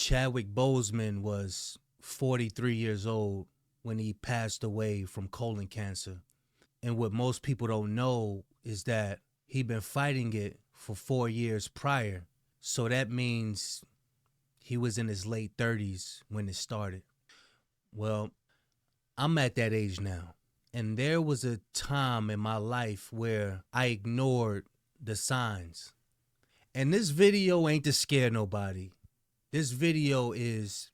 Chadwick Boseman was 43 years old when he passed away from colon cancer. And what most people don't know is that he'd been fighting it for 4 years prior. So that means he was in his late 30s when it started. Well, I'm at that age now. And there was a time in my life where I ignored the signs. And this video ain't to scare nobody. This video is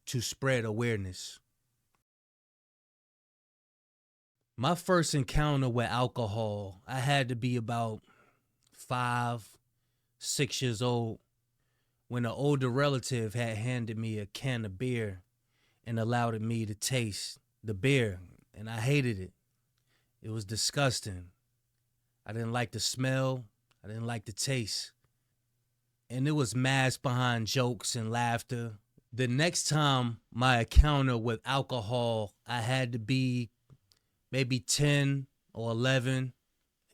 to spread awareness. My first encounter with alcohol, I had to be about 5, 6 years old when an older relative had handed me a can of beer and allowed me to taste the beer, and I hated it. It was disgusting. I didn't like the smell. I didn't like the taste. And it was masked behind jokes and laughter. The next time my encounter with alcohol, I had to be maybe 10 or 11,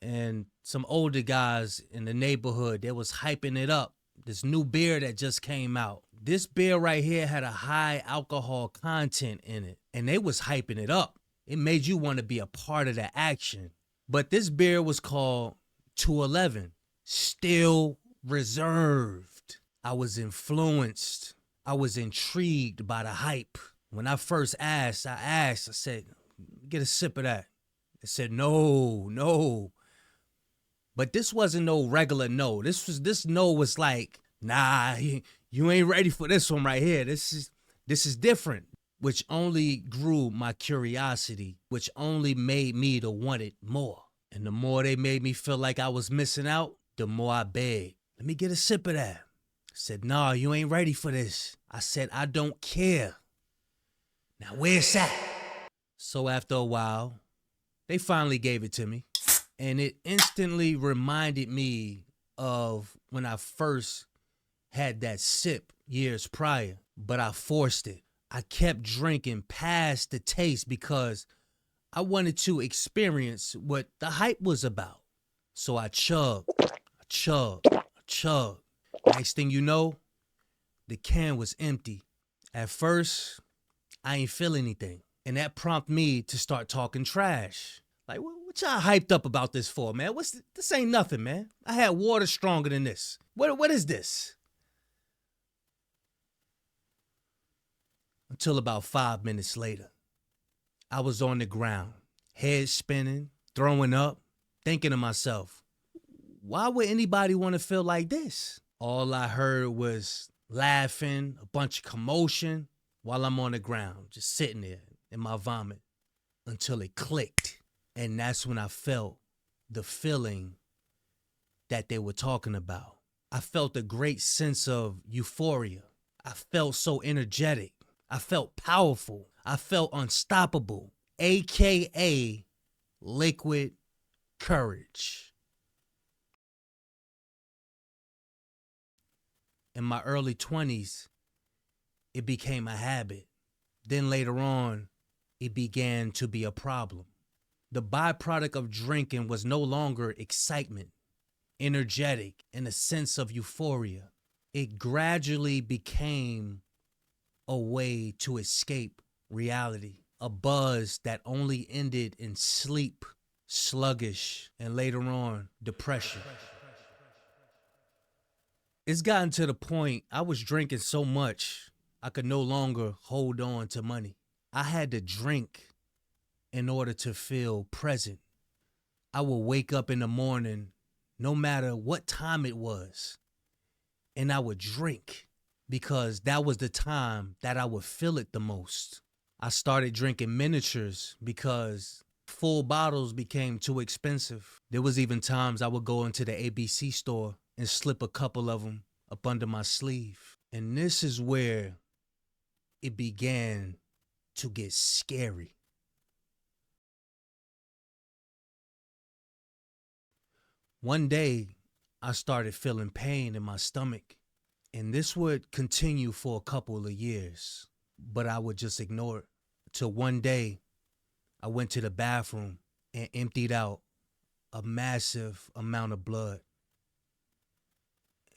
and some older guys in the neighborhood, they was hyping it up. This new beer that just came out. This beer right here had a high alcohol content in it, and they was hyping it up. It made you want to be a part of the action. But this beer was called 211, still reserved. I was influenced. I was intrigued by the hype. When I first asked, I said, get a sip of that. They said, no. But this wasn't no regular no. This no was like, nah, you ain't ready for this one right here. This is different, which only grew my curiosity, which only made me to want it more. And the more they made me feel like I was missing out, the more I begged. Let me get a sip of that. I said, nah, you ain't ready for this. I said, I don't care. Now where's that? So after a while, they finally gave it to me. And it instantly reminded me of when I first had that sip years prior, but I forced it. I kept drinking past the taste because I wanted to experience what the hype was about. So I chugged. Next thing you know, the can was empty. At first, I ain't feel anything. And that prompted me to start talking trash. Like, what y'all hyped up about this for, man? This ain't nothing, man. I had water stronger than this. What is this? Until about 5 minutes later, I was on the ground, head spinning, throwing up, thinking to myself, why would anybody want to feel like this? All I heard was laughing, a bunch of commotion while I'm on the ground, just sitting there in my vomit until it clicked. And that's when I felt the feeling that they were talking about. I felt a great sense of euphoria. I felt so energetic. I felt powerful. I felt unstoppable, AKA liquid courage. In my early 20s, it became a habit. Then later on, it began to be a problem. The byproduct of drinking was no longer excitement, energetic, and a sense of euphoria. It gradually became a way to escape reality, a buzz that only ended in sleep, sluggish, and later on, depression. It's gotten to the point I was drinking so much I could no longer hold on to money. I had to drink in order to feel present. I would wake up in the morning, no matter what time it was, and I would drink because that was the time that I would feel it the most. I started drinking miniatures because full bottles became too expensive. There was even times I would go into the ABC store and slip a couple of them up under my sleeve. And this is where it began to get scary. One day, I started feeling pain in my stomach, and this would continue for a couple of years, but I would just ignore it. Till one day, I went to the bathroom and emptied out a massive amount of blood,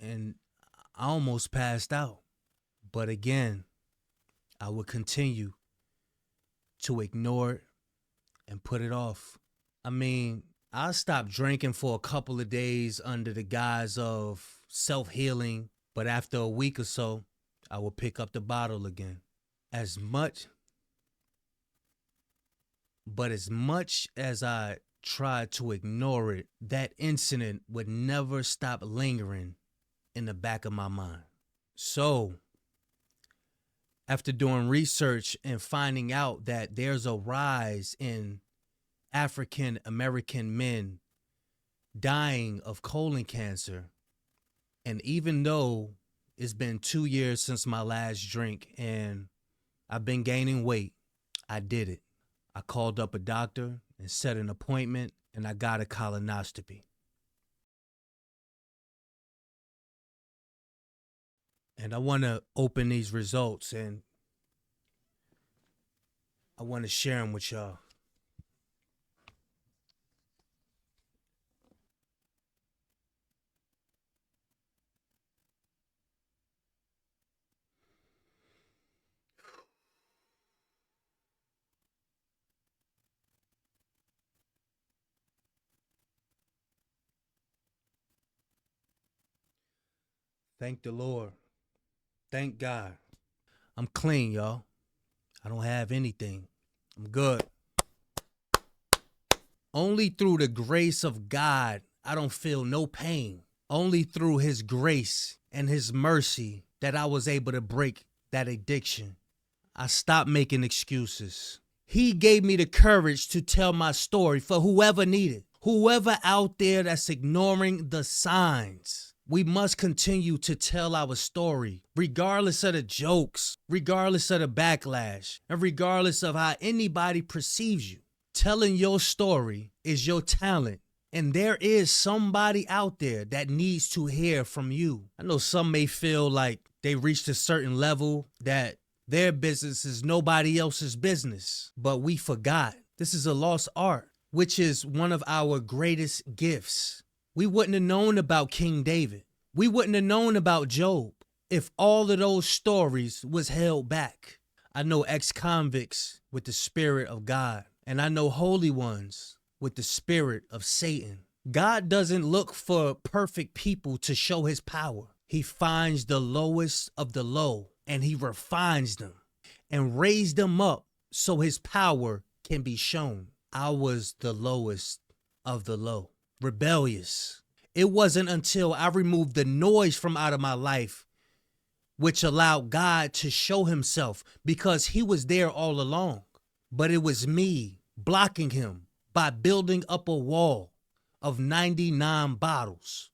and I almost passed out. But again, I would continue to ignore it and put it off. I mean, I stopped drinking for a couple of days under the guise of self-healing, but after a week or so, I would pick up the bottle again. As much as I tried to ignore it, that incident would never stop lingering in the back of my mind. So, after doing research and finding out that there's a rise in African American men dying of colon cancer, and even though it's been 2 years since my last drink and I've been gaining weight, I did it. I called up a doctor and set an appointment, and I got a colonoscopy. And I want to open these results and I want to share them with y'all. Thank the Lord. Thank God. I'm clean, y'all. I don't have anything. I'm good. Only through the grace of God, I don't feel no pain. Only through his grace and his mercy that I was able to break that addiction. I stopped making excuses. He gave me the courage to tell my story for whoever needed. Whoever out there that's ignoring the signs. We must continue to tell our story, regardless of the jokes, regardless of the backlash, and regardless of how anybody perceives you. Telling your story is your talent, and there is somebody out there that needs to hear from you. I know some may feel like they reached a certain level that their business is nobody else's business, but we forgot. This is a lost art, which is one of our greatest gifts. We wouldn't have known about King David. We wouldn't have known about Job if all of those stories was held back. I know ex-convicts with the spirit of God, and I know holy ones with the spirit of Satan. God doesn't look for perfect people to show his power. He finds the lowest of the low, and he refines them and raised them up so his power can be shown. I was the lowest of the low. Rebellious. It wasn't until I removed the noise from out of my life which allowed God to show himself, because he was there all along. But it was me blocking him by building up a wall of 99 bottles.